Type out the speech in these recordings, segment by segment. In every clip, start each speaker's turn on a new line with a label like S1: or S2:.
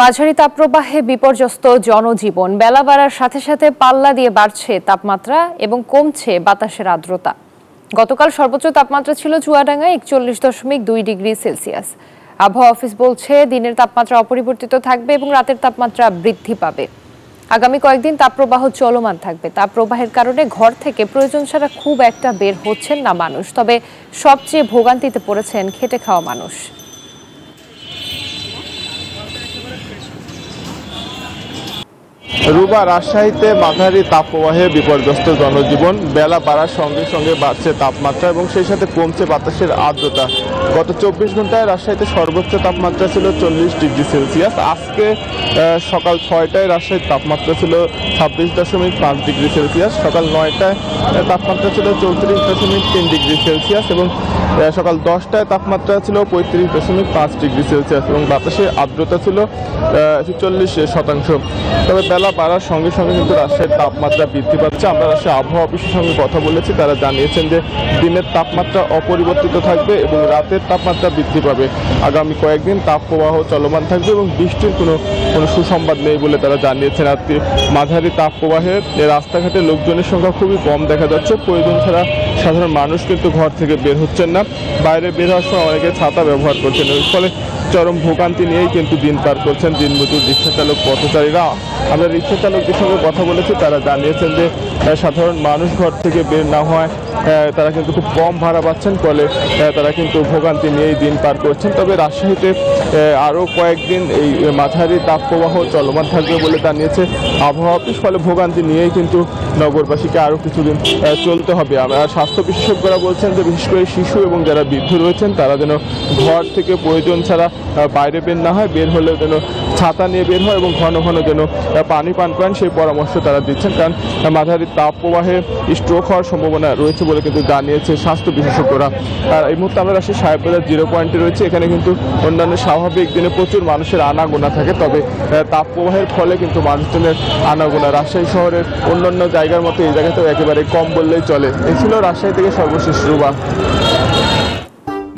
S1: মাঝারি তাপপ্রবাহে বিপর্যস্ত জনজীবন। বেলা বাড়ার সাথে সাথে পাল্লা দিয়ে বাড়ছে তাপমাত্রা এবং কমছে বাতাসের আর্দ্রতা। গতকাল সর্বোচ্চ তাপমাত্রা ছিল চুয়াডাঙ্গায় 41.2 ডিগ্রি সেলসিয়াস। আবহাওয়া অফিস বলছে দিনের তাপমাত্রা অপরিবর্তিত থাকবে এবং রাতের তাপমাত্রা বৃদ্ধি পাবে। আগামী কয়েকদিন তাপপ্রবাহ চলমান থাকবে। তাপপ্রবাহের কারণে ঘর থেকে প্রয়োজন ছাড়া খুব একটা বের হচ্ছেন না মানুষ, তবে সবচেয়ে ভোগান্তিতে পড়েছেন খেটে খাওয়া মানুষ।
S2: রুবা, রাজশাহীতে মাঝারি তাপপ্রবাহে বিপর্যস্ত জনজীবন। বেলা বাড়ার সঙ্গে সঙ্গে বাড়ছে তাপমাত্রা এবং সেই সাথে কমছে বাতাসের আর্দ্রতা। গত 24 ঘন্টায় রাজশাহীতে সর্বোচ্চ তাপমাত্রা ছিল 40 ডিগ্রি সেলসিয়াস। আজকে সকাল 6টায় রাজশাহীর তাপমাত্রা ছিল 26.5 ডিগ্রি সেলসিয়াস। সকাল 9টায় তাপমাত্রা ছিল 34.3 ডিগ্রি সেলসিয়াস এবং সকাল 10টায় তাপমাত্রা ছিল 35.5 ডিগ্রি সেলসিয়াস এবং বাতাসের আর্দ্রতা ছিল 40%। তবে বেলা বাড়ার সঙ্গে সঙ্গে কিন্তু রাজশাহীর তাপমাত্রা বৃদ্ধি পাচ্ছে। আমরা রাজশাহী আবহাওয়া অফিসের সঙ্গে কথা বলেছি, তারা জানিয়েছেন যে দিনের তাপমাত্রা অপরিবর্তিত থাকবে এবং রাতের তাপমাত্রা বৃদ্ধি পাবে। আগামী কয়েকদিন তাপপ্রবাহ চলমান থাকবে এবং বৃষ্টির কোনো সুসংবাদ নেই বলে তারা জানিয়েছেন। আজকে মাঝারি তাপপ্রবাহে রাস্তাঘাটে লোকজনের সংখ্যা খুবই কম দেখা যাচ্ছে। প্রয়োজন ছাড়া সাধারণ মানুষ কিন্তু ঘর থেকে বের হচ্ছেন না। বাইরে বের হওয়ার সময় অনেকে ছাতা ব্যবহার করছেন, এর ফলে চরম ভোগান্তি নিয়েই কিন্তু দিন পার করছেন দিনমজুর রিক্সা চালক পথচারীরা। আমরা রিক্সা চালকদের সঙ্গে কথা বলেছি, তারা জানিয়েছেন যে সাধারণ মানুষ ঘর থেকে বের না হয় তারা কিন্তু খুব কম ভাড়া পাচ্ছেন, ফলে তারা কিন্তু ভোগান্তি নিয়েই দিন পার করছেন। তবে রাজশাহীতে আরও কয়েকদিন এই মাঝারি তাপপ্রবাহ চলমান থাকবে বলে জানিয়েছে আবহাওয়া অফিস, ফলে ভোগান্তি নিয়েই কিন্তু নগরবাসীকে আরও কিছুদিন চলতে হবে। আর স্বাস্থ্য বিশেষজ্ঞরা বলছেন যে বিশেষ করে শিশু এবং যারা বৃদ্ধ রয়েছেন তারা যেন ঘর থেকে প্রয়োজন ছাড়া বাইরে বের না হয়, বের হলেও যেন ছাতা নিয়ে বের হয় এবং ঘন ঘন যেন পানি পান করেন সেই পরামর্শ তারা দিচ্ছেন, কারণ মাঝারি তাপপ্রবাহে স্ট্রোক হওয়ার সম্ভাবনা রয়েছে বলে কিন্তু জানিয়েছে স্বাস্থ্য বিশেষজ্ঞরা। আর এই মুহূর্তে আমরা রাজশাহী সাহেববাজার 0 পয়েন্টে রয়েছে। এখানে কিন্তু অন্যান্য স্বাভাবিক দিনে প্রচুর মানুষের আনাগোনা থাকে, তবে তাপপ্রবাহের ফলে কিন্তু মানুষজনের আনাগোনা রাজশাহী শহরের অন্যান্য জায়গার মতো এই জায়গাতেও একেবারে কম বললেই চলে। এই ছিল রাজশাহী থেকে সর্বশেষ রুবা।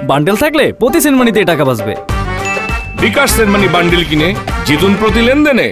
S3: বান্ডেল থাকলে প্রতি সেনমানিতে টাকা বাঁচবে।
S4: বিকাশ সেনমানি বান্ডেল কিনে জিতুন প্রতি লেনদেনে।